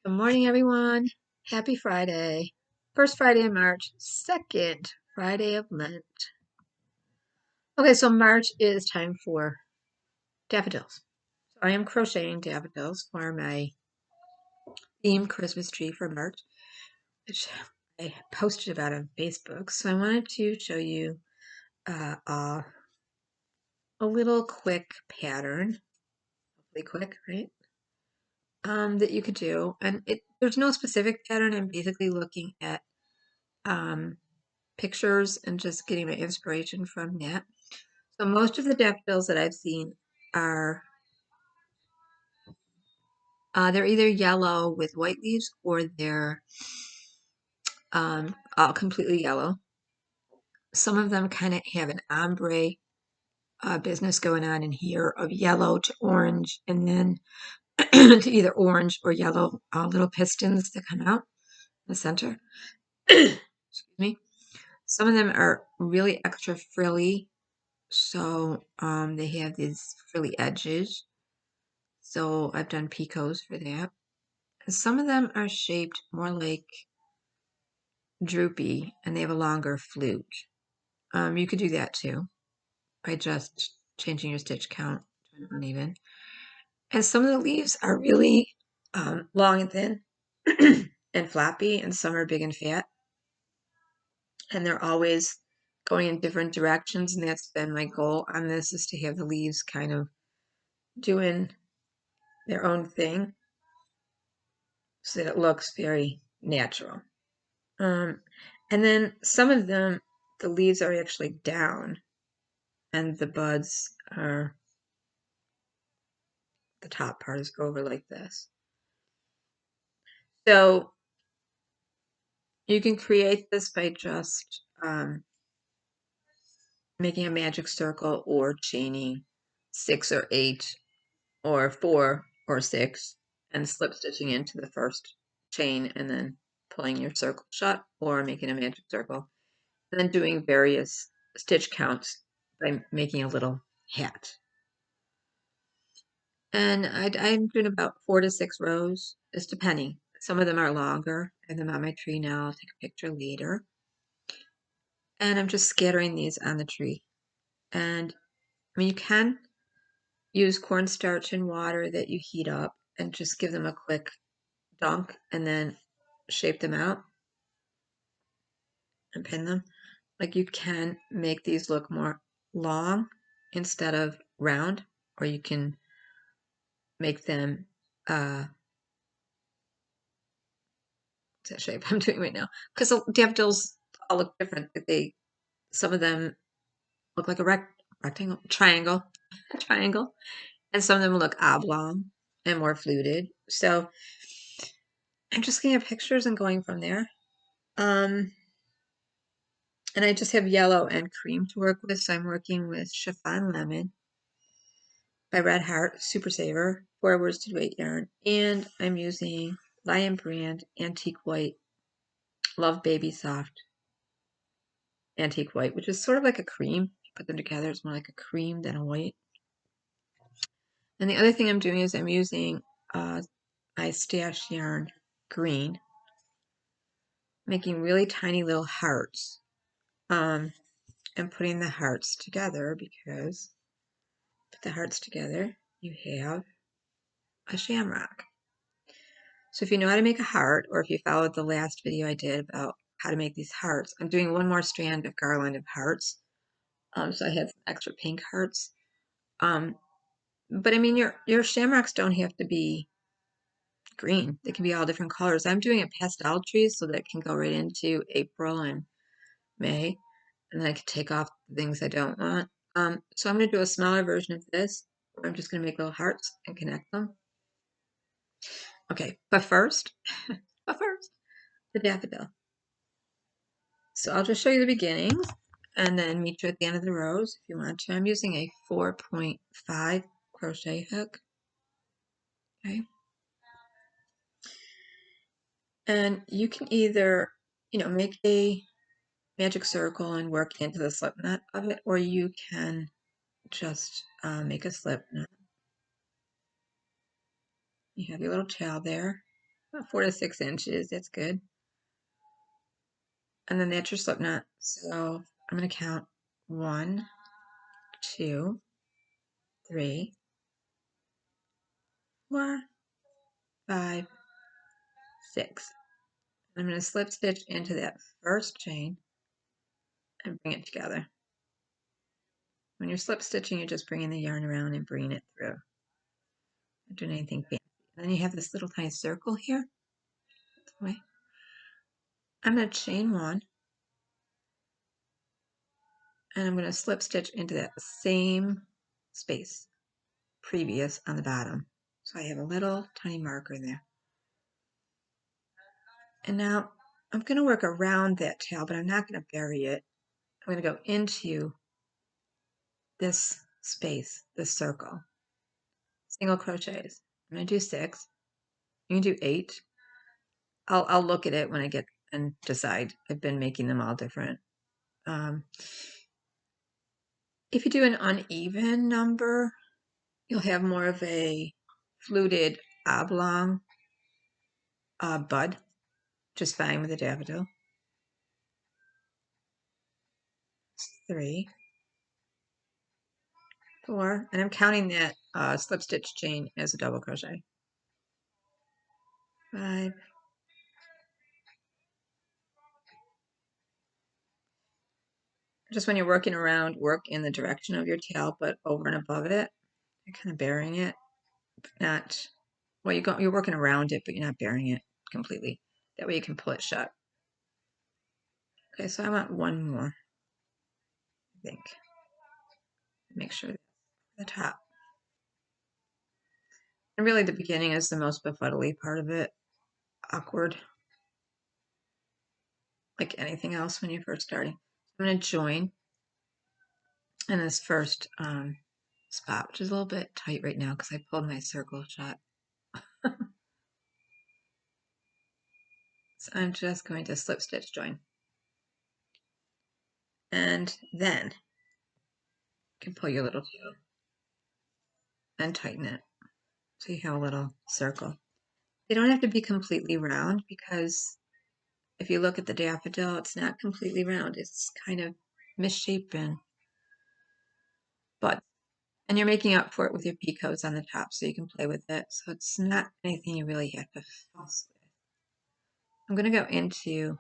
Good morning, everyone. Happy Friday. First Friday in March, second Friday of Lent. Okay, so March is time for daffodils. So I am crocheting daffodils for my theme Christmas tree for March, which I posted about on Facebook. So I wanted to show you uh, a, a little quick pattern, hopefully quick, right? That you could do. And there's no specific pattern. I'm basically looking at um, pictures and just getting my inspiration from that. So most of the daffodils that I've seen are they're either yellow with white leaves or they're all completely yellow. Some of them kind of have an ombre business going on in here of yellow to orange and then to either orange or yellow little pistons that come out in the center. Excuse me. Some of them are really extra frilly, so they have these frilly edges. So I've done picots for that. And some of them are shaped more like droopy and they have a longer flute. You could do that too by just changing your stitch count to an uneven. And some of the leaves are really long and thin and floppy, and some are big and fat. And they're always going in different directions, and that's been my goal on this, is to have the leaves kind of doing their own thing so that it looks very natural. And then some of them, the leaves are actually down and the buds are, the top part is over like this. So you can create this by just making a magic circle or chaining 6 or 8 or 4 or 6 and slip stitching into the first chain and then pulling your circle shut or making a magic circle and then doing various stitch counts by making a little hat. And I'm doing about 4 to 6 rows. It's depending. Some of them are longer. I have them on my tree now. I'll take a picture later. And I'm just scattering these on the tree. And I mean, you can use cornstarch and water that you heat up and just give them a quick dunk and then shape them out and pin them. Like, you can make these look more long instead of round, or you can make them that shape I'm doing right now, because the daffodils all look different. Some of them look like a rectangle, triangle, triangle, and some of them look oblong and more fluted. So I'm just looking at pictures and going from there. And I just have yellow and cream to work with, so I'm working with Chiffon Lemon by Red Heart Super Saver 4 worsted weight yarn, and I'm using Lion Brand Antique White Love Baby Soft Antique White, which is sort of like a cream. You put them together, it's more like a cream than a white. And the other thing I'm doing is I'm using my stash yarn green, making really tiny little hearts, and putting the hearts together, because put the hearts together, you have a shamrock. So if you know how to make a heart, or if you followed the last video I did about how to make these hearts, I'm doing one more strand of garland of hearts. So I have extra pink hearts. But I mean, your shamrocks don't have to be green. They can be all different colors. I'm doing a pastel tree so that it can go right into April and May, and then I can take off the things I don't want. So I'm going to do a smaller version of this, where I'm just going to make little hearts and connect them. Okay, but first, the daffodil. So I'll just show you the beginnings and then meet you at the end of the rows if you want to. I'm using a 4.5 crochet hook. Okay. And you can either, make a magic circle and work into the slip knot of it, or you can just make a slip knot. You have your little tail there. about 4 to 6 inches. That's good. And then that's your slip knot. So I'm going to count 1, 2, 3, 4, 5, 6. I'm going to slip stitch into that first chain and bring it together. When you're slip stitching, you're just bringing the yarn around and bringing it through. Not doing anything fancy. And then you have this little tiny circle here. I'm going to chain 1, and I'm going to slip stitch into that same space previous on the bottom. So I have a little tiny marker there. And now I'm going to work around that tail, but I'm not going to bury it. I'm going to go into this space, this circle. Single crochets. I'm going to do 6. You can do 8. I'll look at it when I get and decide. I've been making them all different. If you do an uneven number, you'll have more of a fluted oblong bud, just fine with a daffodil. 3, 4, and I'm counting that slip stitch chain as a double crochet. 5, just when you're working around, work in the direction of your tail, but over and above it. You're kind of burying it, but not, well, you're working around it, but you're not burying it completely. That way you can pull it shut. Okay, so I want one more, I think. Make sure that's the top. And really the beginning is the most befuddly part of it. Awkward. Like anything else when you're first starting. I'm going to join in this first spot, which is a little bit tight right now because I pulled my circle shut. So I'm just going to slip stitch join. And then you can pull your little tail and tighten it. So you have a little circle. They don't have to be completely round because if you look at the daffodil, it's not completely round. It's kind of misshapen. But, and you're making up for it with your picots on the top so you can play with it. So it's not anything you really have to fuss with. I'm going to go into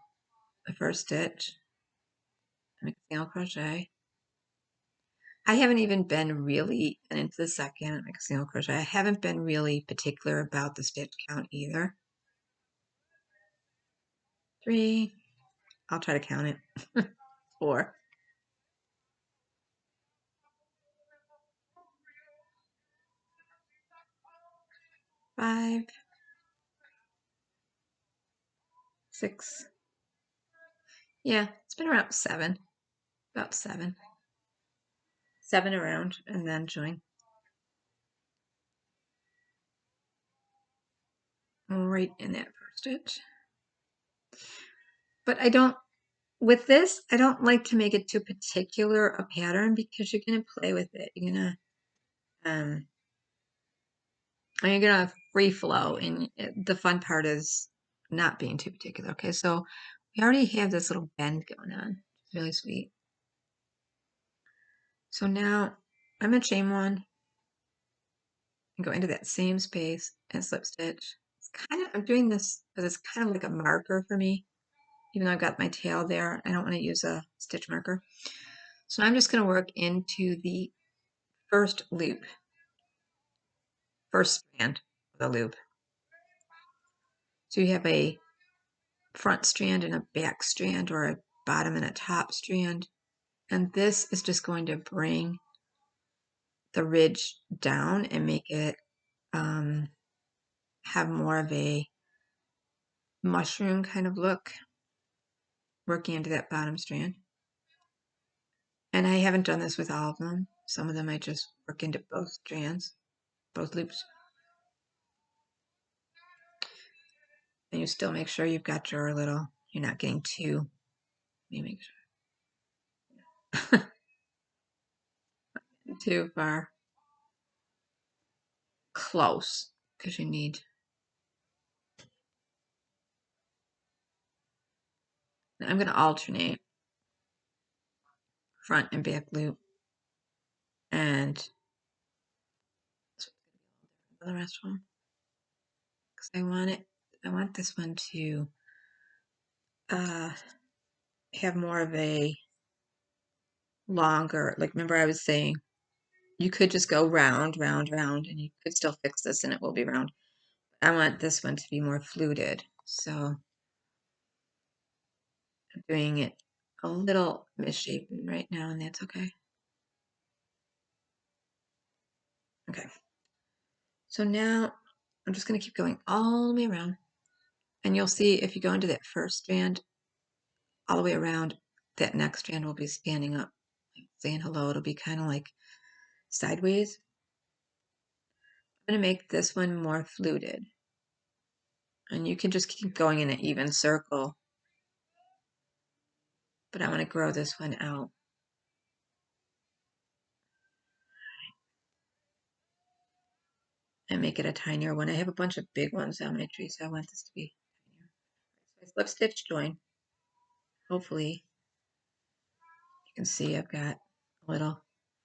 the first stitch, make a single crochet. I haven't even been really, and into the second, make a single crochet. I haven't been really particular about the stitch count either. 3, I'll try to count it. 4, 5, 6. Yeah, it's been around 7, about 7. 7 around, and then join. Right in that first stitch. But I don't, with this, I don't like to make it too particular a pattern because you're going to play with it. You're going to, and you're going to free flow. And the fun part is not being too particular. Okay, so we already have this little bend going on. It's really sweet. So now I'm going to chain 1 and go into that same space and slip stitch. It's kind of, I'm doing this because it's kind of like a marker for me. Even though I've got my tail there, I don't want to use a stitch marker. So I'm just going to work into the first loop, first strand of the loop. So you have a front strand and a back strand, or a bottom and a top strand. And this is just going to bring the ridge down and make it have more of a mushroom kind of look, working into that bottom strand. And I haven't done this with all of them. Some of them I just work into both strands, both loops. And you still make sure you've got your little, you're not getting too, let me make sure. Too far close, because you need I'm going to alternate front and back loop, and the rest one, because I want this one to have more of a longer, like, remember I was saying you could just go round, round, round, and you could still fix this and it will be round. I want this one to be more fluted, so I'm doing it a little misshapen right now, and that's okay. Okay, so now I'm just going to keep going all the way around, and you'll see if you go into that first strand all the way around, that next strand will be standing up, like saying hello. It'll be kind of like sideways. I'm going to make this one more fluted, and you can just keep going in an even circle, but I want to grow this one out. And make it a tinier one. I have a bunch of big ones on my tree, so I want this to be tinier. So I slip stitch join. Hopefully you can see I've got a little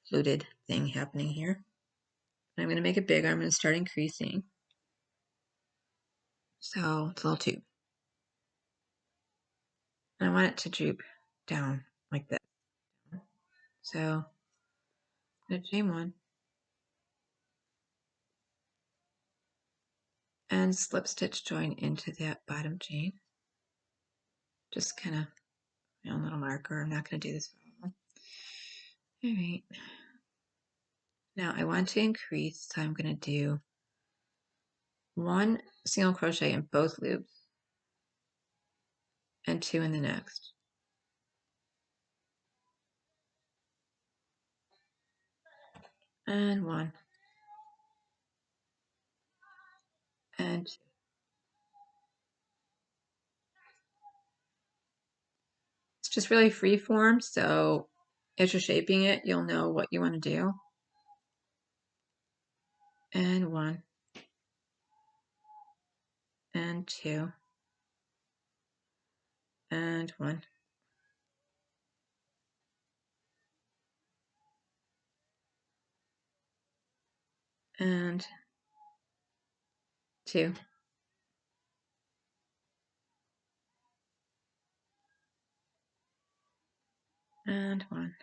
fluted thing happening here. I'm going to make it bigger. I'm going to start increasing. So it's a little tube. And I want it to droop down like this. So I'm going to chain one and slip stitch join into that bottom chain. Just kind of, you know, a little marker. I'm not going to do this for all. All right. Now I want to increase, so I'm going to do one single crochet in both loops and two in the next. And one and two. It's just really free form, so as you're shaping it, you'll know what you want to do. And one and two and one and two and one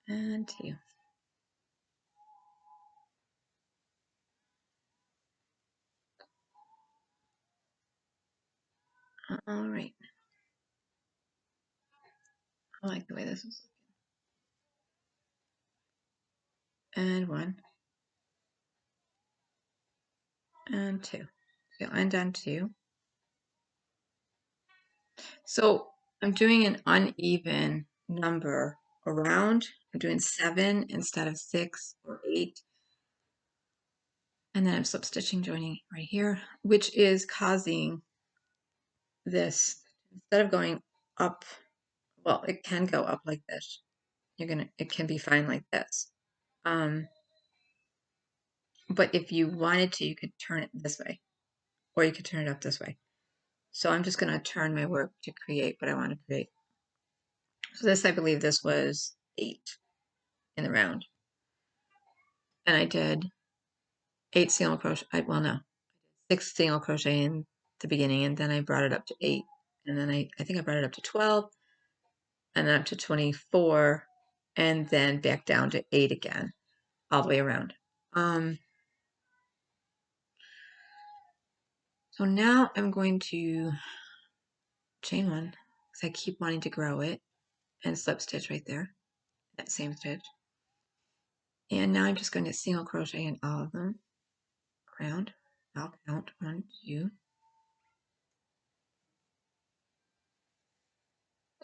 and two. All right. I like the way this is looking. And one and two. So you'll end on two. So I'm doing an uneven number around. I'm doing 7 instead of 6 or 8. And then I'm slip stitching joining right here, which is causing this, instead of going up, well, it can go up like this. It can be fine like this. But if you wanted to, you could turn it this way, or you could turn it up this way. So I'm just going to turn my work to create what I want to create. So this, I believe this was 8 in the round. And I did 8 single crochet, well, no, 6 single crochet in the beginning, and then I brought it up to 8. And then I think I brought it up to 12, and then up to 24, and then back down to 8 again, all the way around. So now I'm going to chain one, because I keep wanting to grow it, and slip stitch right there, that same stitch. And now I'm just going to single crochet in all of them around. I'll count 1, 2,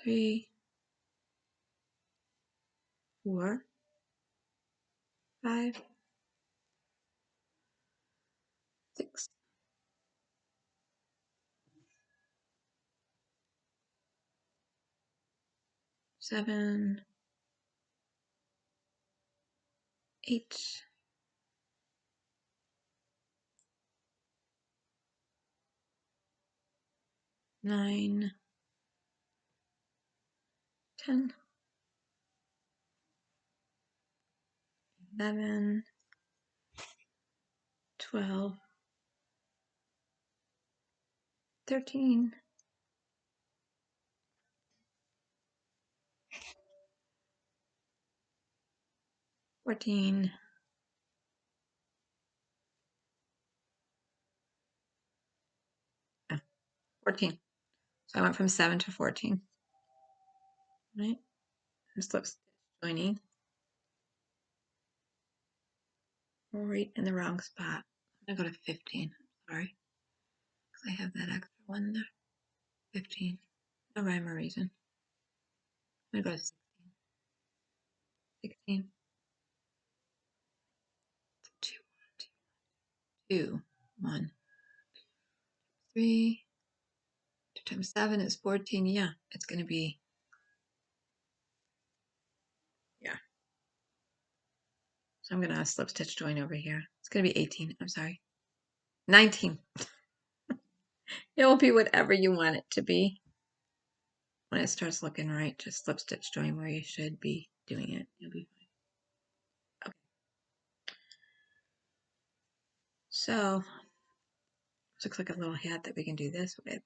3, 4, 5, 6, 7, 8, 9, 10, 11, 12, 13, 14, 14. So I went from 7 to 14. Right? Slip stitch joining. Right in the wrong spot. I'm gonna go to 15. Sorry. Because I have that extra one there. 15. No rhyme or reason. I'm gonna go to 16. 16. 2, 2, 1, 3. 2 times 7 is 14. Yeah, it's gonna be, yeah. So I'm gonna slip stitch join over here. It's gonna be 18. I'm sorry. 19. It will be whatever you want it to be. When it starts looking right, just slip stitch join where you should be doing it. You'll be fine. Okay. So this looks like a little hat that we can do this with.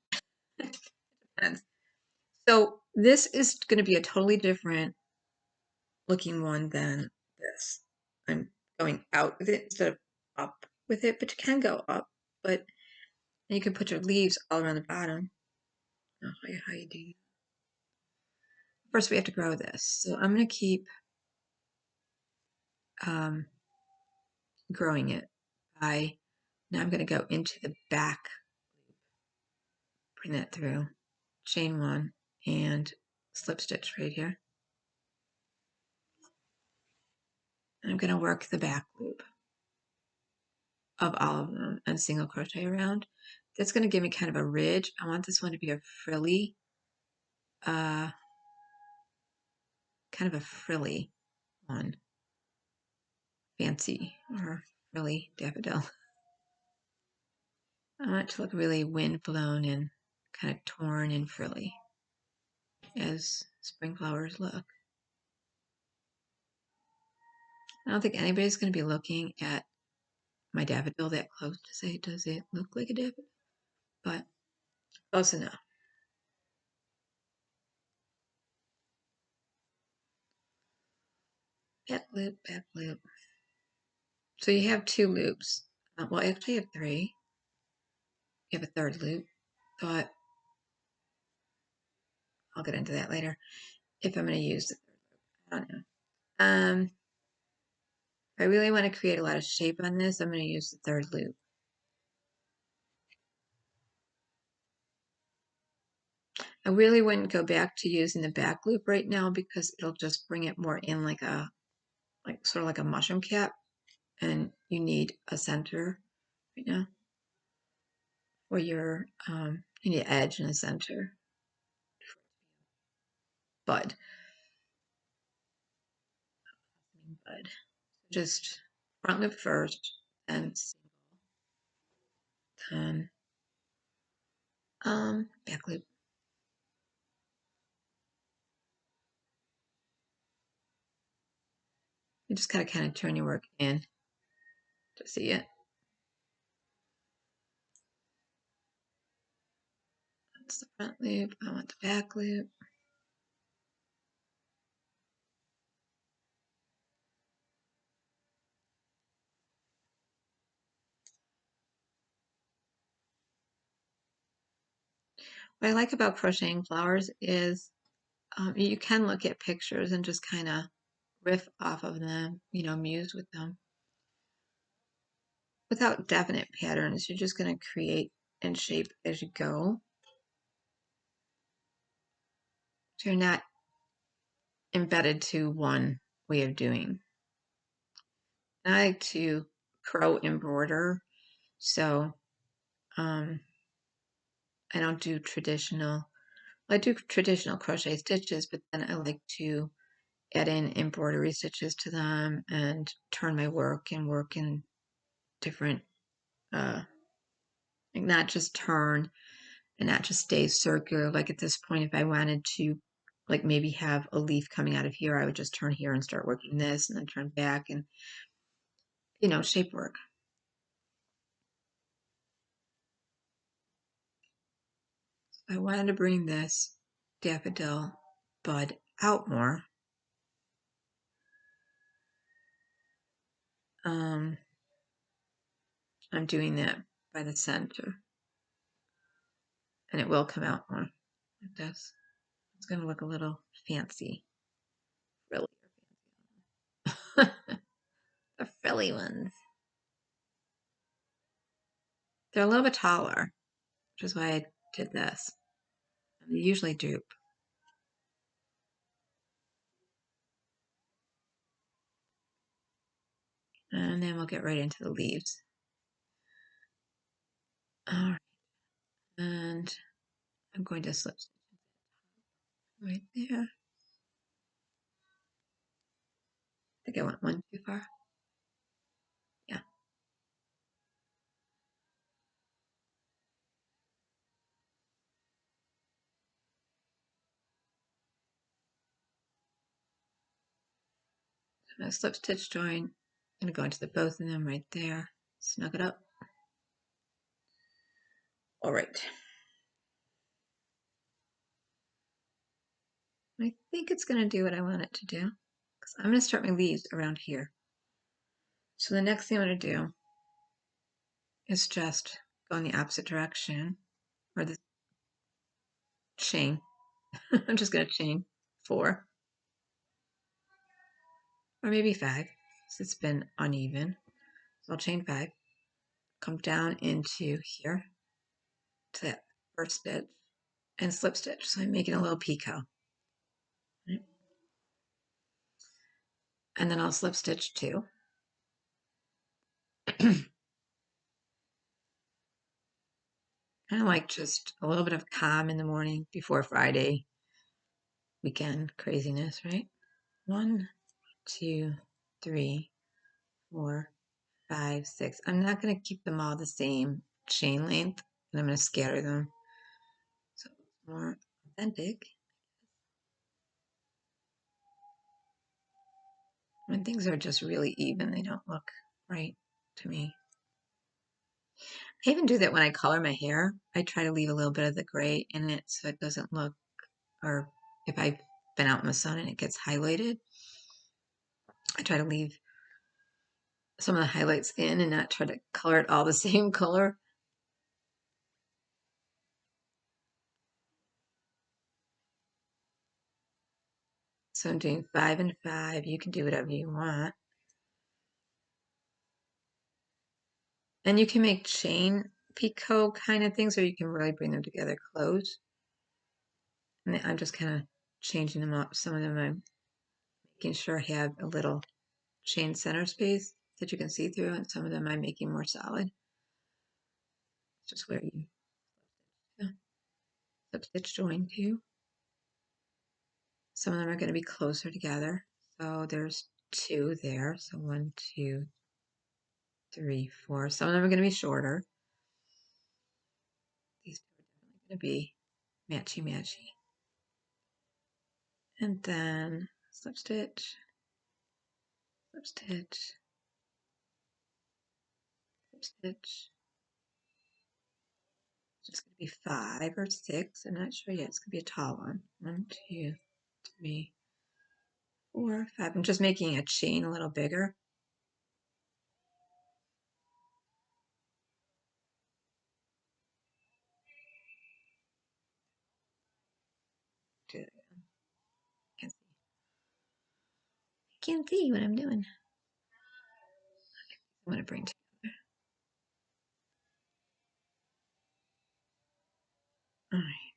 Depends. So this is going to be a totally different looking one than this. I'm going out with it instead of up with it, but you can go up. But you can put your leaves all around the bottom. I'll show you how you do. First, we have to grow this. So I'm going to keep growing it by, now I'm going to go into the back, bring that through, chain 1, and slip stitch right here. And I'm going to work the back loop of all of them and single crochet around. That's going to give me kind of a ridge. I want this one to be a frilly, kind of a frilly one. Fancy or frilly daffodil. I want it to look really wind blown and kind of torn and frilly as spring flowers look. I don't think anybody's going to be looking at my daffodil that close to say, does it look like a daffodil? But close enough. Back loop, back loop. So you have 2 loops. Well, actually you have 3. You have a 3rd loop, but I'll get into that later if I'm going to use the 3rd loop. I don't know. If I really want to create a lot of shape on this, I'm going to use the 3rd loop. I really wouldn't go back to using the back loop right now because it'll just bring it more in like sort of like a mushroom cap, and you need a center right now for your you need an edge and a center bud. Just front loop first and then back loop. You just gotta kind of turn your work in to see it. That's the front loop. I want the back loop. What I like about crocheting flowers is you can look at pictures and just kind of riff off of them, you know, muse with them. Without definite patterns, you're just going to create and shape as you go. So you're not embedded to one way of doing. I like to embroider, so I don't do traditional. I do traditional crochet stitches, but then I like to add in embroidery stitches to them and turn my work and work in different, like not just turn and not just stay circular. Like at this point, if I wanted to like maybe have a leaf coming out of here, I would just turn here and start working this and then turn back and, you know, shape work. I wanted to bring this daffodil bud out more. I'm doing that by the center, and it will come out more like this. It's going to look a little fancy, really. The frilly ones. They're a little bit taller, which is why I did this. They usually droop. And then we'll get right into the leaves. All right. And I'm going to slip right there. I think I went one too far. Yeah. I'm going to slip stitch join. I'm going to go into the both of them right there. Snug it up. All right. I think it's going to do what I want it to do. Because I'm going to start my leaves around here. So the next thing I'm going to do is just go in the opposite direction, or the chain. I'm just going to chain 4, or maybe 5, because it's been uneven. So I'll chain 5, come down into here to that first stitch, and slip stitch. So I'm making a little picot. Right? And then I'll slip stitch 2. Kind of like just a little bit of calm in the morning before Friday weekend craziness, right? 1, 2, 3, 4, 5, 6. I'm not going to keep them all the same chain length, and I'm going to scatter them so it's more authentic. When things are just really even, they don't look right to me. I even do that when I color my hair. I try to leave a little bit of the gray in it so it doesn't look, or if I've been out in the sun and it gets highlighted, I try to leave some of the highlights in and not try to color it all the same color. So I'm doing 5 and 5. You can do whatever you want. And you can make chain picot kind of things, or you can really bring them together close. And I'm just kind of changing them up. Some of them I'm making sure I have a little chain center space that you can see through, and some of them I'm making more solid. It's just where you slip stitch join to. Some of them are going to be closer together. So there's 2 there. So 1, 2, 3, 4. Some of them are going to be shorter. These are definitely going to be matchy-matchy. And then slip stitch, slip stitch, slip stitch. It's going to be 5 or 6. I'm not sure yet. It's going to be a tall one. 1, 2, 3, 4, 5. I'm just making a chain a little bigger. Do that again. Can't see. Can't see what I'm doing. I'm going to bring together. All right.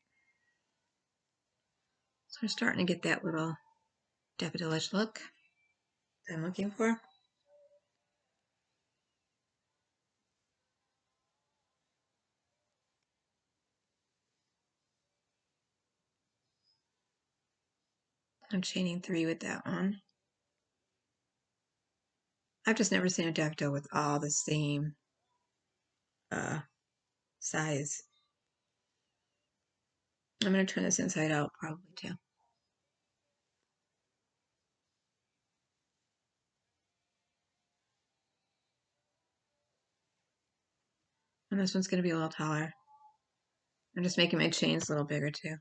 So we're starting to get that little daffodilish look that I'm looking for. I'm chaining 3 with that one. I've just never seen a daffodil with all the same size. I'm going to turn this inside out probably too. And this one's going to be a little taller. I'm just making my chains a little bigger too.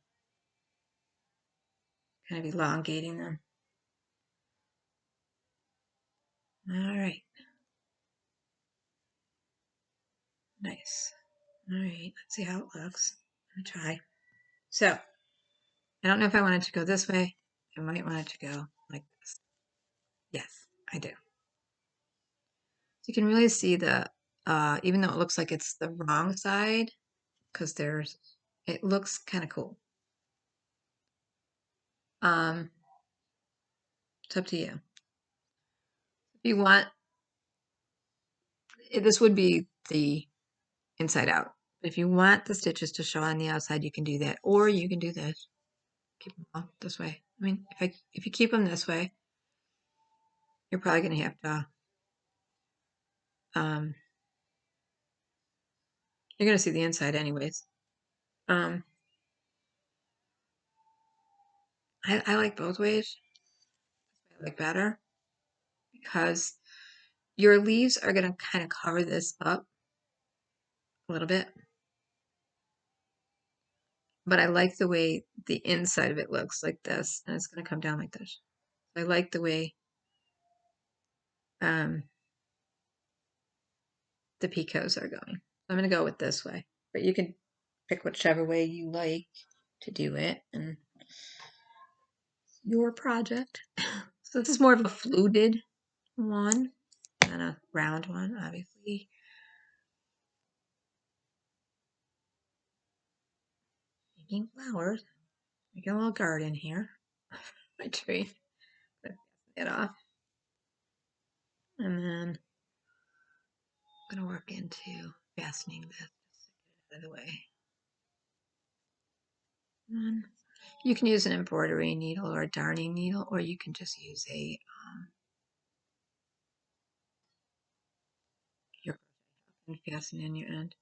Kind of elongating them. All right. Nice. All right, let's see how it looks. I'm gonna try. So, I don't know if I want it to go this way. I might want it to go like this. Yes, I do. So you can really see the, even though it looks like it's the wrong side, because it looks kind of cool. It's up to you. If you want, this would be the inside out. If you want the stitches to show on the outside, you can do that, or you can do this. Keep them all this way. I mean, if you keep them this way, you're probably going to have to, you're going to see the inside anyways. I like both ways. I like better because your leaves are going to kind of cover this up a little bit. But I like the way the inside of it looks like this, and it's going to come down like this. I like the way the picots are going. I'm going to go with this way, but you can pick whichever way you like to do it and your project. So this is more of a fluted one than a round one, obviously. Making flowers. Making a little garden here. My tree. Put it off. And then I'm going to work into fastening this out of the way. And you can use an embroidery needle or a darning needle, or you can just use a your and fasten in your end.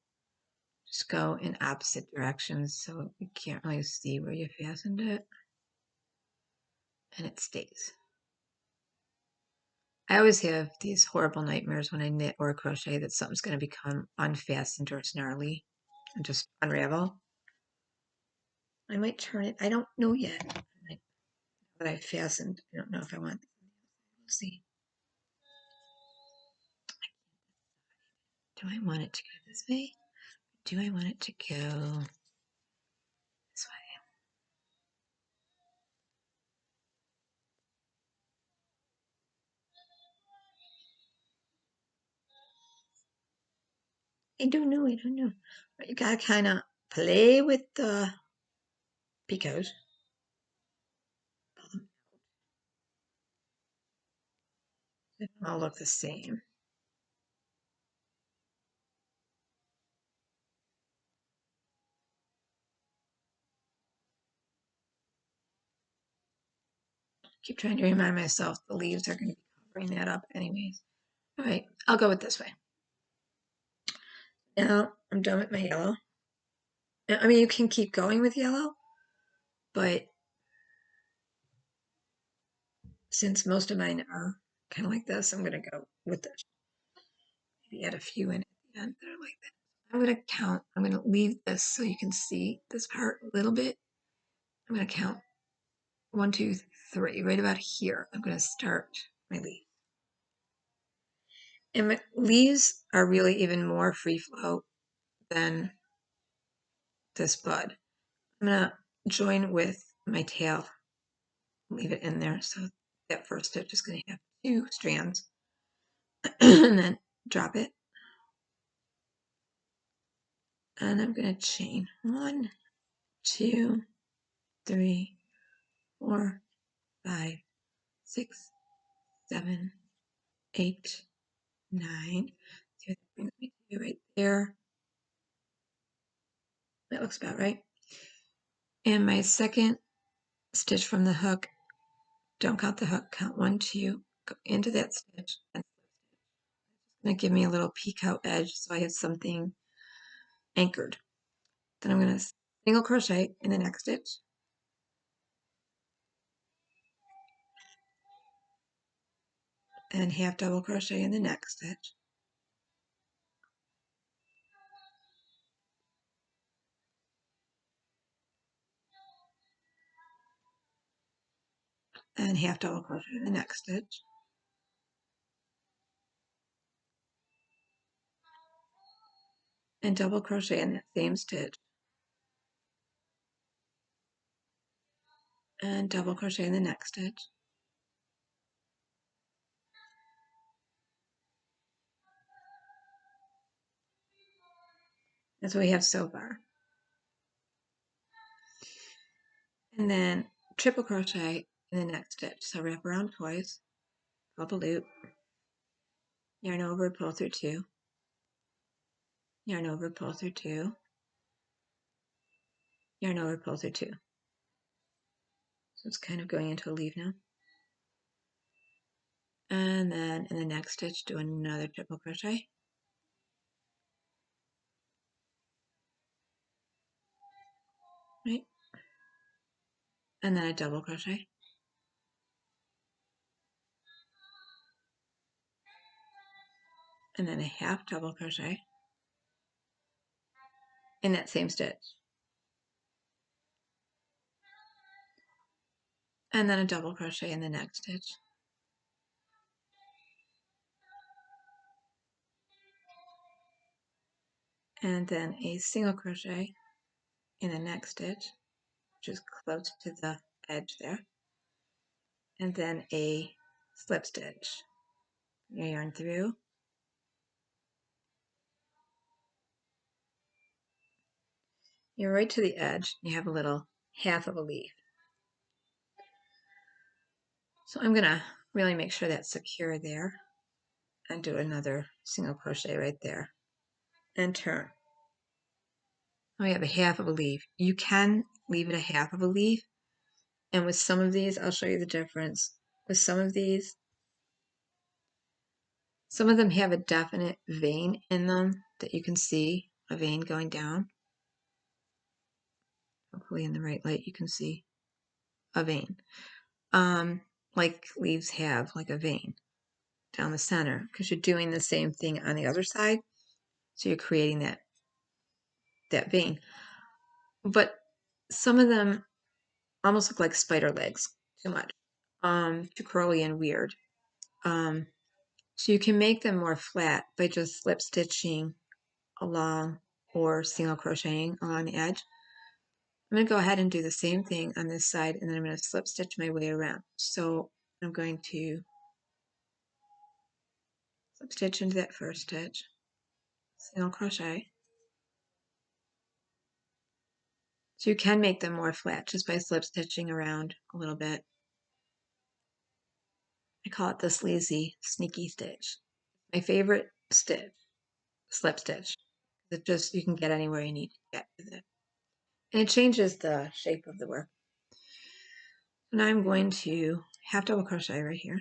Just go in opposite directions so you can't really see where you fastened it, and it stays. I always have these horrible nightmares when I knit or crochet that something's going to become unfastened or snarly and just unravel. I might turn it. I don't know yet. But I fastened. I don't know if I want. Let's see. Do I want it to go this way? Do I want it to go this way? I don't know. I don't know. But you gotta kind of play with the picots. They don't all look the same. Keep trying to remind myself the leaves are going to be covering that up anyways. All right, I'll go with this way. Now I'm done with my yellow. I mean, you can keep going with yellow, but since most of mine are kind of like this, I'm going to go with this. Maybe add a few in at the end that are like that. I'm going to count. I'm going to leave this so you can see this part a little bit. I'm going to count 1, 2, 3. Right about here, I'm going to start my leaf. And my leaves are really even more free flow than this bud. I'm going to join with my tail, leave it in there. So that first stitch is going to have 2 strands, and then drop it. And I'm going to chain 1, 2, 3, 4, 5, 6, 7, 8, 9. See what that brings me to right there. That looks about right. And my second stitch from the hook, don't count the hook, count 1, 2, go into that stitch, and it's going to give me a little picot edge so I have something anchored. Then I'm going to single crochet in the next stitch, and half double crochet in the next stitch, and half double crochet in the next stitch, and double crochet in that same stitch, and double crochet in the next stitch, that's what we have so far. And then triple crochet in the next stitch. So wrap around twice, pull the loop, yarn over, pull through two, yarn over, pull through two, yarn over, pull through two. So it's kind of going into a leaf now. And then in the next stitch, do another triple crochet. Right? And then a double crochet. And then a half double crochet in that same stitch. And then a double crochet in the next stitch. And then a single crochet in the next stitch, which is close to the edge there. And then a slip stitch. Your yarn through. You're right to the edge. You have a little half of a leaf. So I'm gonna really make sure that's secure there and do another single crochet right there and turn. Now we have a half of a leaf. You can leave it a half of a leaf, and with some of these, I'll show you the difference. With some of these, some of them have a definite vein in them that you can see, a vein going down. Hopefully in the right light you can see a vein. Like leaves have like a vein down the center because you're doing the same thing on the other side. So you're creating that vein. But some of them almost look like spider legs too much. Too curly and weird. So you can make them more flat by just slip stitching along or single crocheting along the edge. I'm going to go ahead and do the same thing on this side, and then I'm going to slip stitch my way around. So I'm going to slip stitch into that first stitch, single crochet. So you can make them more flat just by slip stitching around a little bit. I call it the sleazy, sneaky stitch. My favorite stitch, slip stitch. It just, you can get anywhere you need to get with it. And it changes the shape of the work. Now I'm going to half double crochet right here.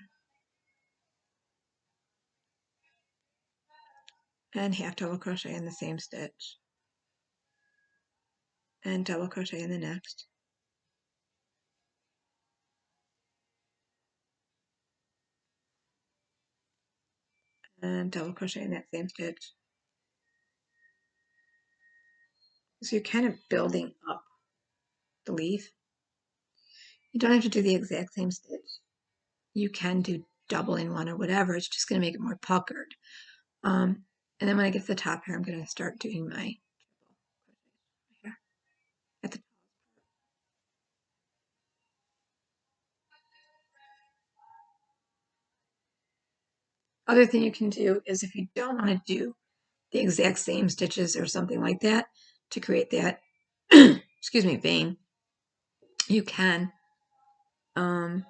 And half double crochet in the same stitch. And double crochet in the next. And double crochet in that same stitch. So you're kind of building up the leaf. You don't have to do the exact same stitch. You can do double in one or whatever. It's just going to make it more puckered. And then when I get to the top here, I'm going to start doing my here at the top. Other thing you can do is if you don't want to do the exact same stitches or something like that to create that excuse me, vein, you can. I'm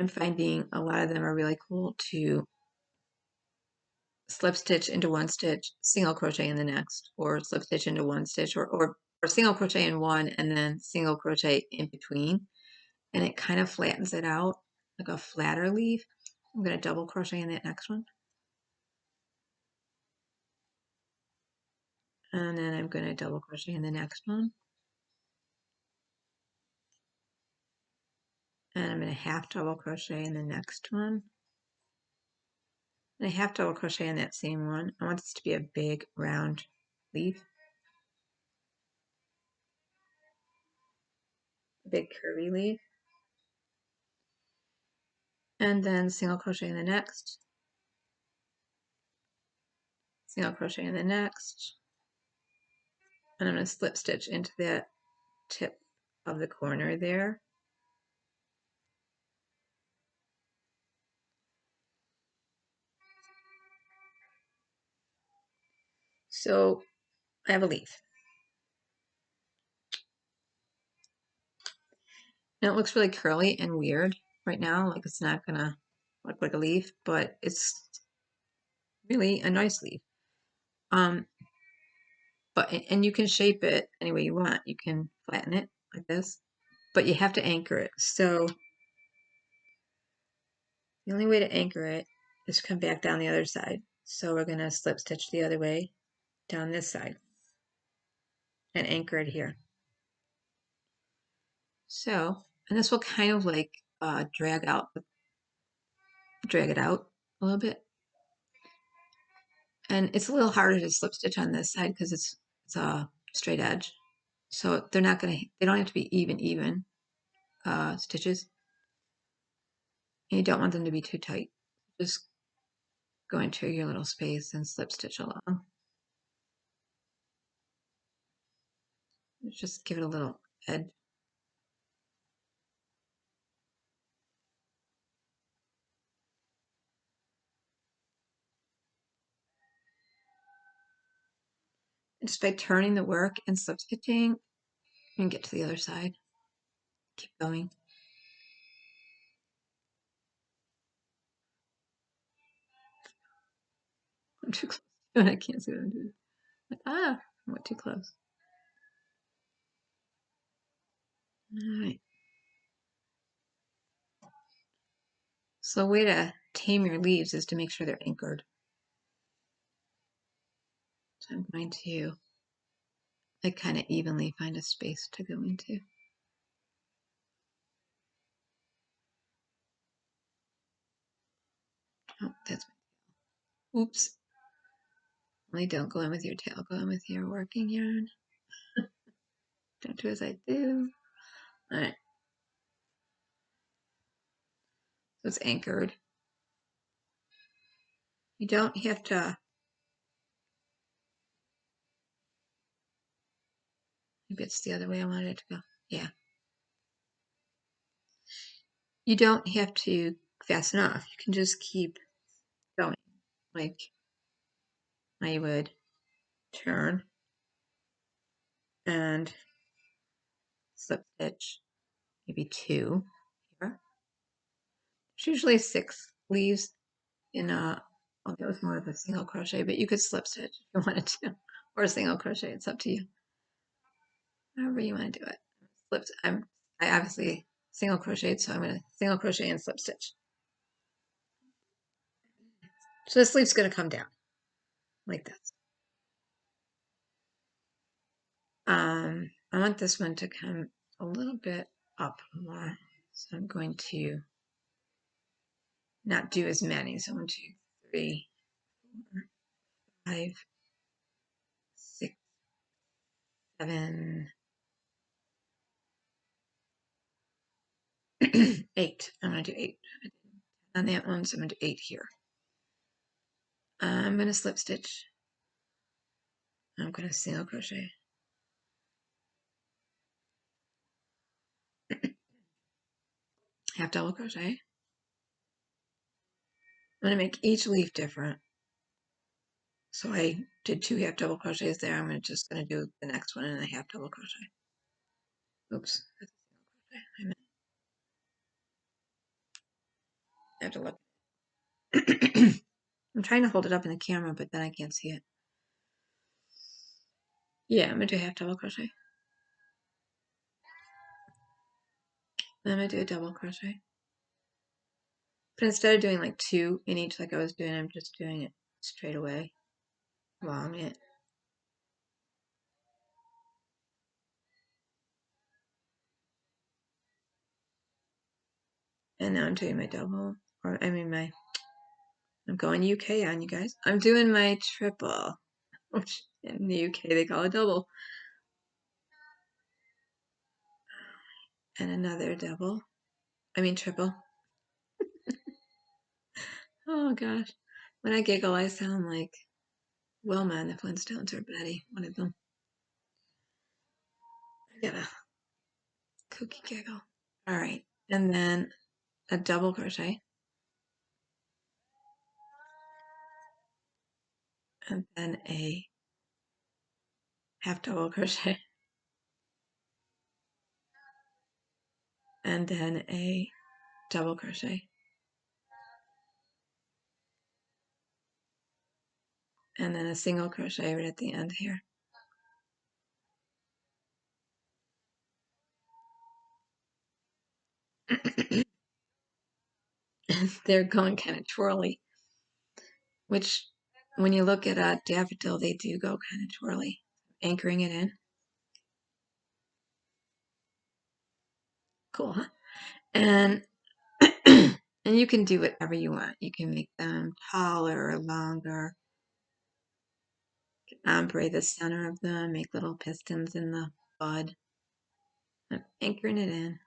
finding a lot of them are really cool to slip stitch into one stitch, single crochet in the next, or slip stitch into one stitch, or single crochet in one and then single crochet in between, and it kind of flattens it out like a flatter leaf. I'm going to double crochet in that next one And then I'm going to double crochet in the next one. And I'm going to half double crochet in the next one. And I half double crochet in that same one. I want this to be a big round leaf. A big curvy leaf. And then single crochet in the next. Single crochet in the next. And I'm going to slip stitch into that tip of the corner there. So I have a leaf. Now it looks really curly and weird right now, like it's not gonna look like a leaf, but it's really a nice leaf. And you can shape it any way you want. You can flatten it like this, but you have to anchor it. So the only way to anchor it is to come back down the other side. So we're gonna slip stitch the other way down this side and anchor it here. So, and this will kind of like drag it out a little bit. And it's a little harder to slip stitch on this side because it's a straight edge. So they don't have to be even stitches. And you don't want them to be too tight. Just go into your little space and slip stitch along. Just give it a little edge. And just by turning the work and slip stitching, you can get to the other side. Keep going. I'm too close. I can't see what I'm doing. Like, I went too close. All right. So the way to tame your leaves is to make sure they're anchored. So I'm going to like kind of evenly find a space to go into. Oh, that's oops. Only don't go in with your tail, go in with your working yarn. Don't do as I do. All right. So it's anchored. You don't have to. Maybe it's the other way I wanted it to go. Yeah. You don't have to fasten off. You can just keep going. Like I would turn and slip stitch, maybe 2 here. There's usually 6 leaves in a, oh, that was more of a single crochet, but you could slip stitch if you wanted to, or a single crochet. It's up to you. However you want to do it. I obviously single crocheted, so I'm going to single crochet and slip stitch. So this leaf's going to come down like this. I want this one to come a little bit up more, so I'm going to not do as many. So 1, 2, 3, 4, 5, 6, 7, 8. I'm going to do 8 on that one, so I'm going to do 8 here. I'm going to slip stitch. I'm going to single crochet. Half double crochet. I'm going to make each leaf different. So I did 2 half double crochets there. I'm just going to do the next one in a half double crochet. Oops. I have to look. I'm trying to hold it up in the camera, but then I can't see it. Yeah, I'm going to do half double crochet. Then I'm going to do a double crochet. But instead of doing like 2 in each like I was doing, I'm just doing it straight away, long it. And now I'm doing my double, or I mean I'm going UK on you guys. I'm doing my triple, which in the UK they call a double. And another double. I mean triple. Oh gosh. When I giggle, I sound like Wilma and the Flintstones or Betty, one of them. I got a kooky giggle. All right. And then a double crochet. And then a half double crochet. And then a double crochet. And then a single crochet right at the end here. They're going kind of twirly, which when you look at a daffodil, they do go kind of twirly. Anchoring it in. Cool, huh? And and you can do whatever you want. You can make them taller or longer. Ombre the center of them, make little pistons in the bud. I'm anchoring it in.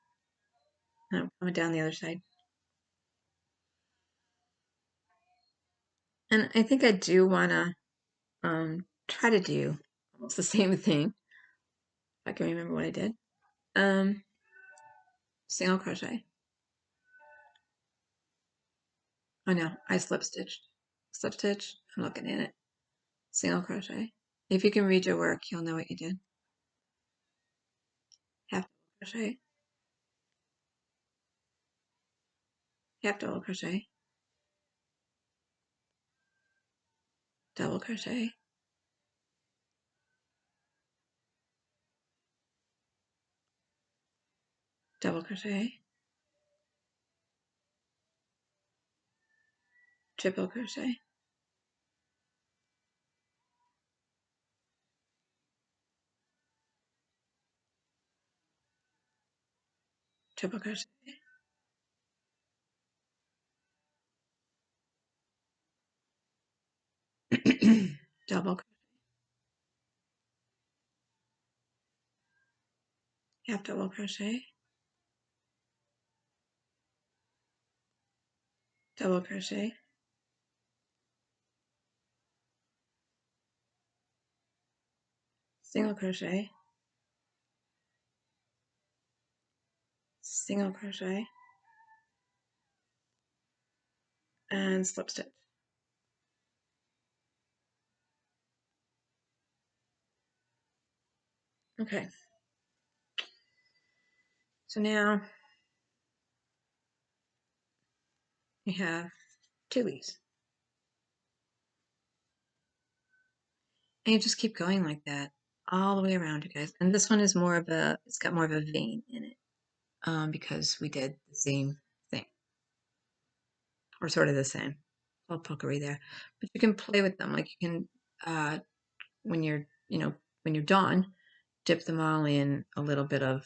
I'm coming down the other side. And I think I do want to try to do almost the same thing. If I can remember what I did. Single crochet. Oh no, I slip stitched. Slip stitch, I'm looking at it. Single crochet. If you can read your work, you'll know what you did. Half double crochet. Half double crochet. Double crochet. Double crochet. Triple crochet. Triple crochet. Double crochet. Half double crochet. Double crochet. Single crochet. Single crochet. And slip stitch. Okay. So now we have 2 leaves. And you just keep going like that all the way around, you guys. And this one is more of a, it's got more of a vein in it because we did the same thing, or sort of the same. A little pokery there, but you can play with them. Like you can, when you're, when you're done, dip them all in a little bit of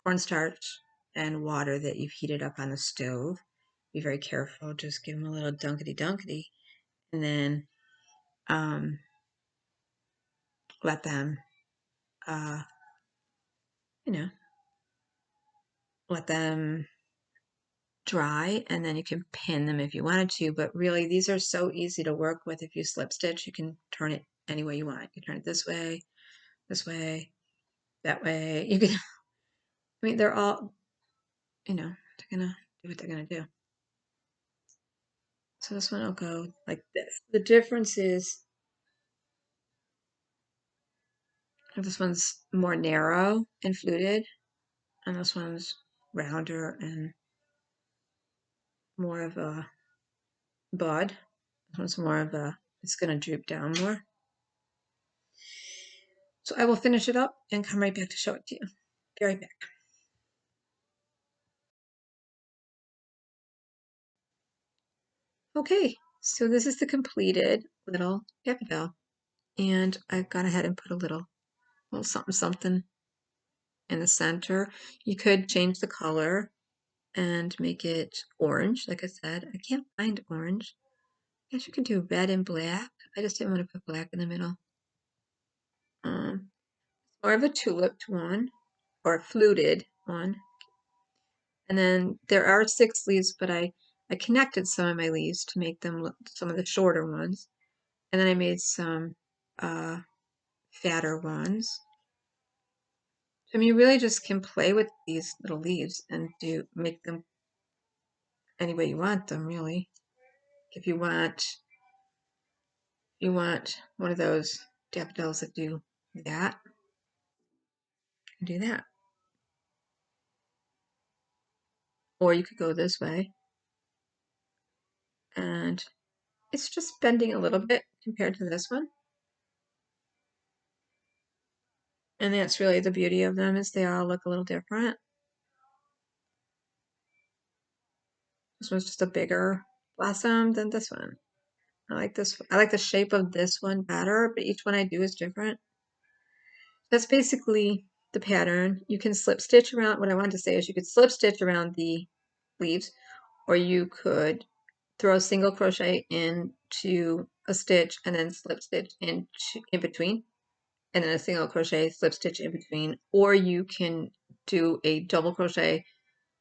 cornstarch and water that you've heated up on the stove. Be very careful. Just give them a little dunkety dunkety, and then let them, uh, you know, let them dry, and then you can pin them if you wanted to. But really, these are so easy to work with. If you slip stitch, you can turn it any way you want. You can turn it this way, that way. You can. I mean, they're all, they're gonna do what they're gonna do. So this one will go like this. The difference is this one's more narrow and fluted, and this one's rounder and more of a bud. This one's more of a, it's going to droop down more. So I will finish it up and come right back to show it to you. Be right back. Okay, so this is the completed little daffodil. And I've gone ahead and put a little something something in the center. You could change the color and make it orange. Like I said, I can't find orange. I guess you can do red and black. I just didn't want to put black in the middle. More of a tuliped one or a fluted one. And then there are 6 leaves, but I connected some of my leaves to make them look some of the shorter ones. And then I made some fatter ones. I mean, you really just can play with these little leaves and make them any way you want them, really. If you want one of those daffodils that do that, do that. Or you could go this way. And it's just bending a little bit compared to this one. And that's really the beauty of them, is they all look a little different. This one's just a bigger blossom than this one. I like this. I like the shape of this one better, but each one I do is different. That's basically the pattern. You can slip stitch around. What I wanted to say is you could slip stitch around the leaves, or you could throw a single crochet into a stitch and then slip stitch in between, and then a single crochet, slip stitch in between, or you can do a double crochet,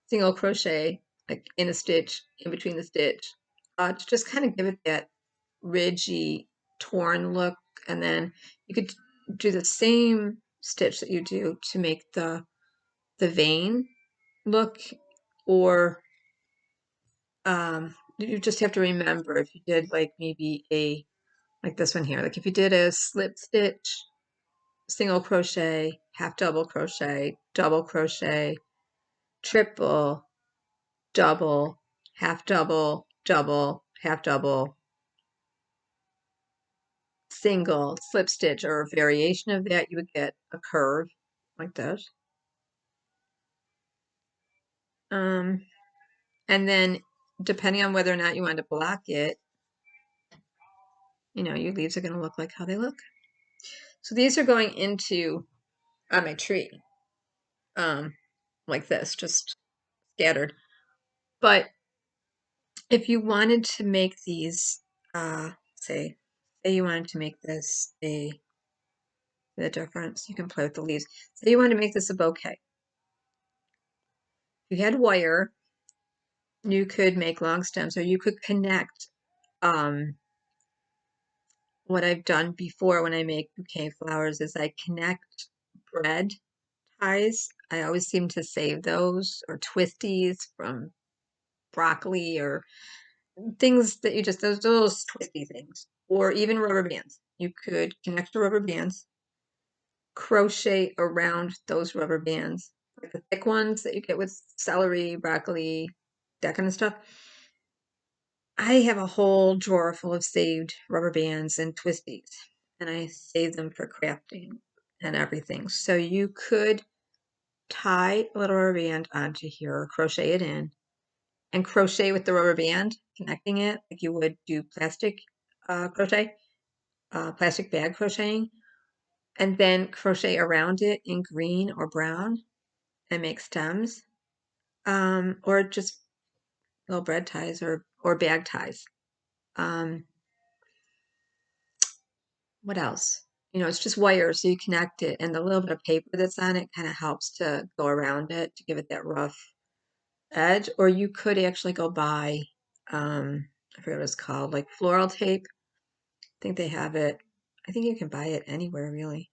single crochet, like in a stitch, in between the stitch, to just kind of give it that ridgy, torn look. And then you could do the same stitch that you do to make the vein look, or you just have to remember if you did like maybe like this one here, like if you did a slip stitch, single crochet, half double crochet, double crochet, triple, double, half double, double, half double, single, slip stitch, or a variation of that, you would get a curve like this. And then depending on whether or not you want to block it, your leaves are going to look like how they look. So these are going into on my tree, like this, just scattered. But if you wanted to make these, say you wanted to make this the difference, you can play with the leaves. Say you want to make this a bouquet. If you had wire, you could make long stems, or you could connect. What I've done before when I make bouquet flowers is I connect bread ties. I always seem to save those, or twisties from broccoli, or things that you just, those twisty things, or even rubber bands. You could connect the rubber bands, crochet around those rubber bands, like the thick ones that you get with celery, broccoli, that kind of stuff. I have a whole drawer full of saved rubber bands and twisties, and I save them for crafting and everything. So you could tie a little rubber band onto here, crochet it in, and crochet with the rubber band, connecting it like you would do plastic crochet, plastic bag crocheting, and then crochet around it in green or brown and make stems, or just little bread ties or bag ties. What else? It's just wire, so you connect it, and the little bit of paper that's on it kind of helps to go around it to give it that rough edge. Or you could actually go buy, I forget what it's called, like floral tape. I think they have it. I think you can buy it anywhere, really.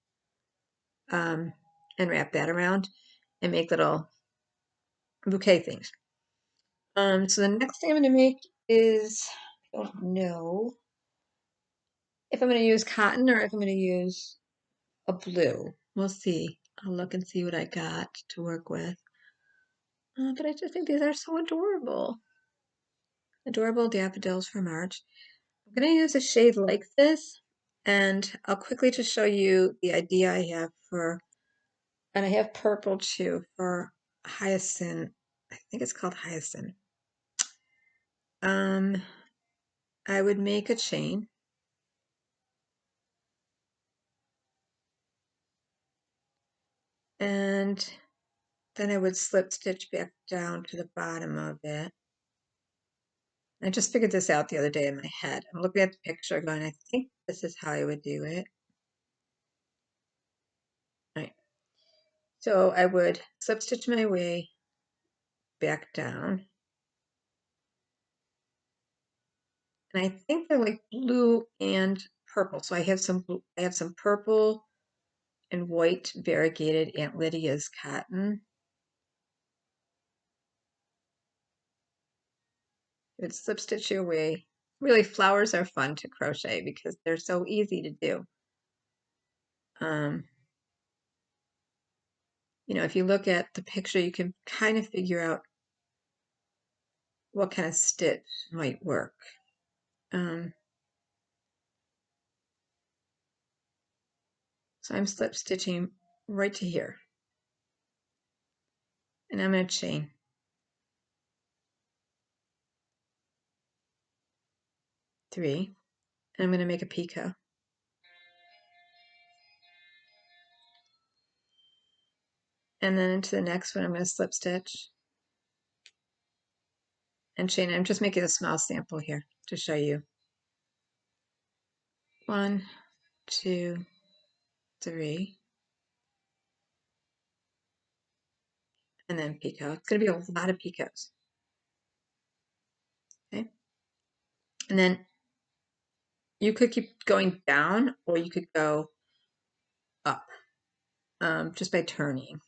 And wrap that around and make little bouquet things. So the next thing I'm going to make is, I don't know if I'm going to use cotton or if I'm going to use a blue. We'll see. I'll look and see what I got to work with. But I just think these are so adorable. Adorable daffodils for March. I'm going to use a shade like this, and I'll quickly just show you the idea I have for, and I have purple too for hyacinth. I think it's called hyacinth. I would make a chain. And Then I would slip stitch back down to the bottom of it. I just figured this out the other day in my head. I'm looking at the picture going, I think this is how I would do it. All right. So I would slip stitch my way back down. And I think they're like blue and purple. So I have some blue, I have some purple and white variegated Aunt Lydia's cotton. You'd slip stitch your way. Really, flowers are fun to crochet because they're so easy to do. You know, if you look at the picture, you can kind of figure out what kind of stitch might work. So I'm slip stitching right to here. And I'm going to chain. Three. And I'm going to make a picot. And then into the next one, I'm going to slip stitch and chain. I'm just making a small sample here to show you. 1, 2, 3. And then picot. It's going to be a lot of picots. Okay. And then you could keep going down or you could go up just by turning.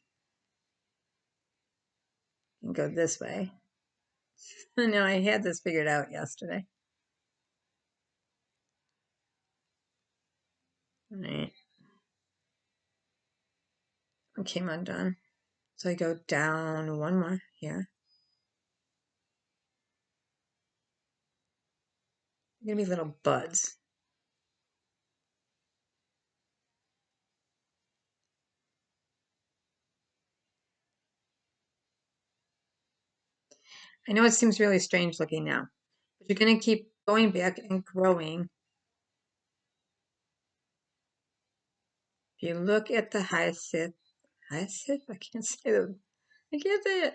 You can go this way. I know I had this figured out yesterday. All right. Okay, I'm done. So I go down one more here. They're gonna be little buds. I know it seems really strange looking now, but you're gonna keep going back and growing. If you look at the hyacinth, I can't say them. I can't say it.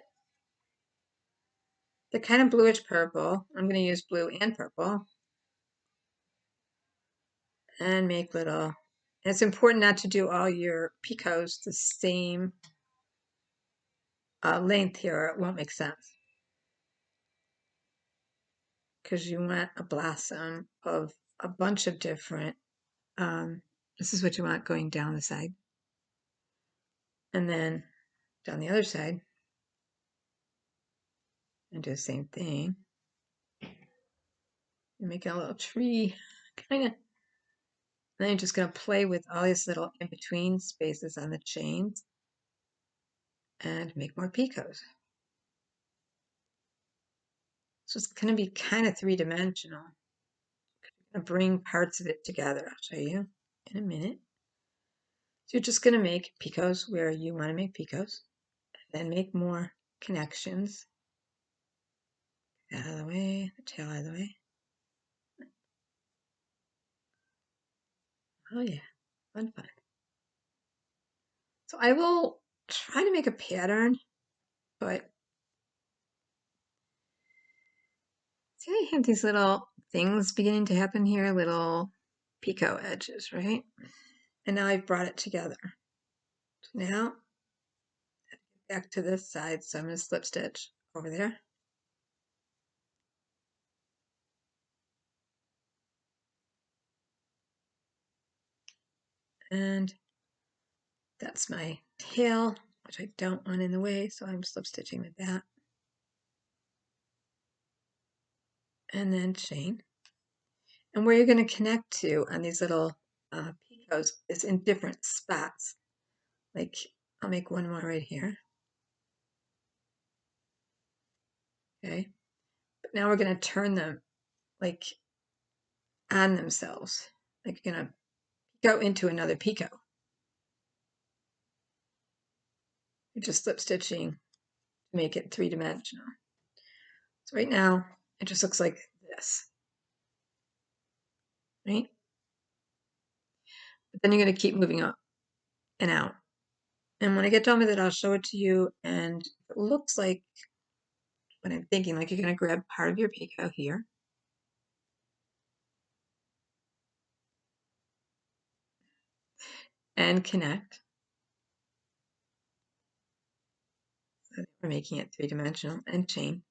They're kind of bluish purple. I'm gonna use blue and purple. And make little, and it's important not to do all your picots the same length here, or it won't make sense. Because you want a blossom of a bunch of different, this is what you want going down the side. And then down the other side, and do the same thing. You're making a little tree, kind of. Then you're just going to play with all these little in-between spaces on the chains and make more picots. So it's going to be kind of three-dimensional. I'm going to bring parts of it together. I'll show you in a minute. So you're just going to make picots where you want to make picots, then make more connections. Out of the way, the tail out of the way. Oh yeah, fun, fun. So I will try to make a pattern, but see, I have these little things beginning to happen here, little picot edges, right? And now I've brought it together. So now, back to this side, so I'm going to slip stitch over there. And that's my tail, which I don't want in the way, so I'm slip stitching with that. And then chain. And where you're going to connect to on these little picots is in different spots. Like, I'll make one more right here. Okay. But now we're going to turn them like on themselves. Like you're going to go into another picot. You're just slip stitching to make it three-dimensional. So right now, it just looks like this. Right? But then you're going to keep moving up and out. And when I get done with it, I'll show it to you, and it looks like what I'm thinking, like you're going to grab part of your picot here. And connect. So we're making it three-dimensional, and chain.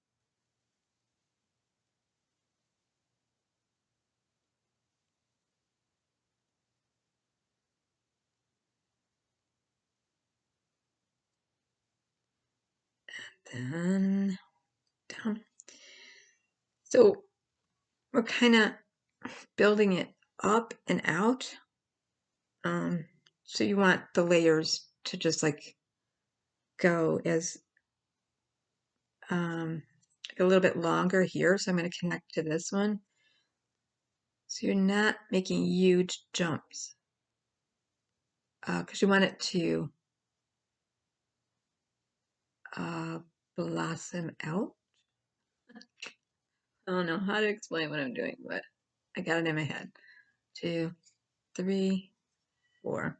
Then down. So we're kind of building it up and out. So you want the layers to just like go as a little bit longer here. So I'm going to connect to this one. So you're not making huge jumps because you want it to blossom out. I don't know how to explain what I'm doing, but I got it in my head. 2, 3, 4.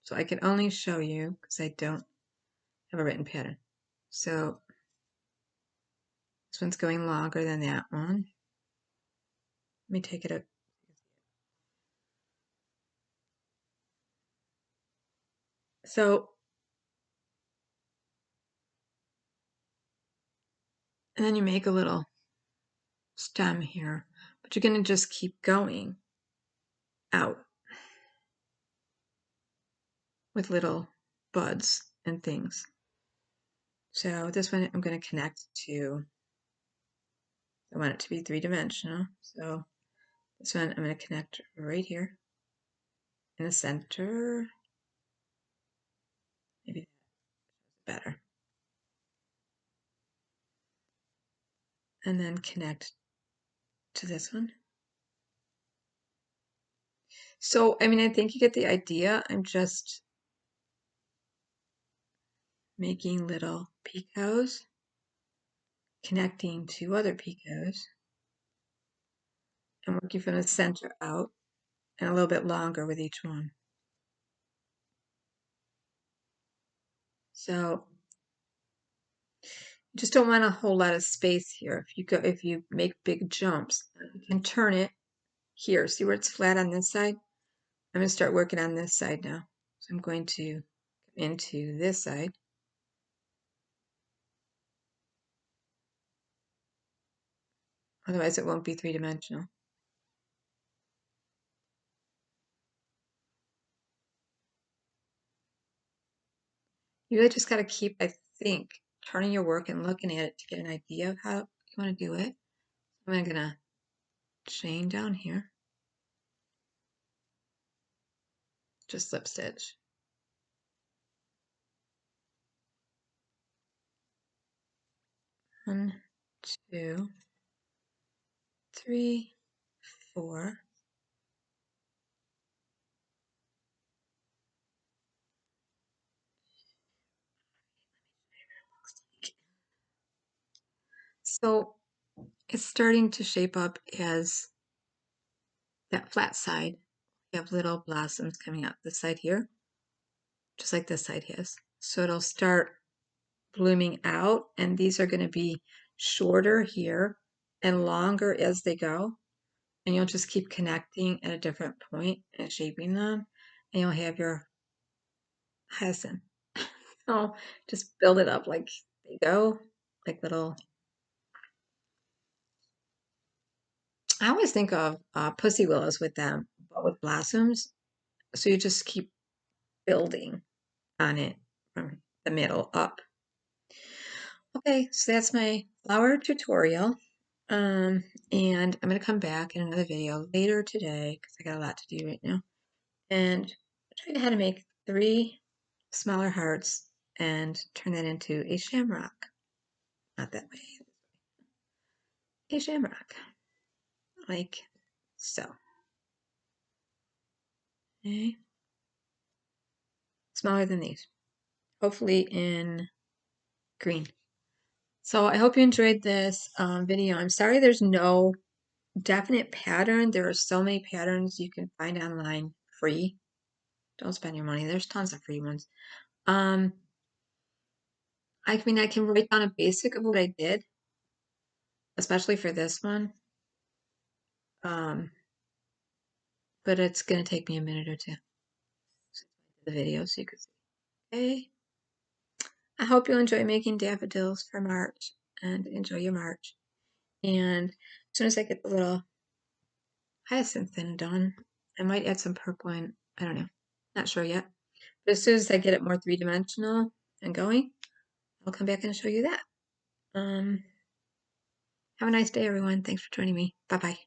So I can only show you because I don't have a written pattern. So this one's going longer than that one. Let me take it up. So, and then you make a little stem here, but you're going to just keep going out with little buds and things. So this one I'm going to connect to, I want it to be three-dimensional. So this one I'm going to connect right here in the center. Maybe better. And then connect to this one. So, I mean, I think you get the idea. I'm just making little picots, connecting to other picots, and working from the center out, and a little bit longer with each one. So you just don't want a whole lot of space here. If you make big jumps, you can turn it here. See where it's flat on this side? I'm going to start working on this side now. So I'm going to come into this side. Otherwise it won't be three-dimensional. You really just got to keep, I think, turning your work and looking at it to get an idea of how you want to do it. I'm going to chain down here, just slip stitch. 1, 2, 3, 4. So it's starting to shape up as that flat side. You have little blossoms coming out this side here, just like this side has. So it'll start blooming out, and these are going to be shorter here and longer as they go. And you'll just keep connecting at a different point and shaping them, and you'll have your hyacinth. So just build it up like they go, like little. I always think of pussy willows with them, but with blossoms. So you just keep building on it from the middle up. Okay, so that's my flower tutorial. And I'm going to come back in another video later today because I got a lot to do right now. And show how to make 3 smaller hearts and turn that into a shamrock. Not that way. A shamrock. Like so. Okay. Smaller than these. Hopefully in green. So I hope you enjoyed this video. I'm sorry there's no definite pattern. There are so many patterns you can find online free. Don't spend your money. There's tons of free ones. I mean, I can write down a basic of what I did, especially for this one. But it's going to take me a minute or two. The video so you can see. Okay. I hope you enjoy making daffodils for March and enjoy your March. And as soon as I get the little hyacinth thing done, I might add some purple in. I don't know. Not sure yet. But as soon as I get it more three-dimensional and going, I'll come back and show you that. Have a nice day, everyone. Thanks for joining me. Bye-bye.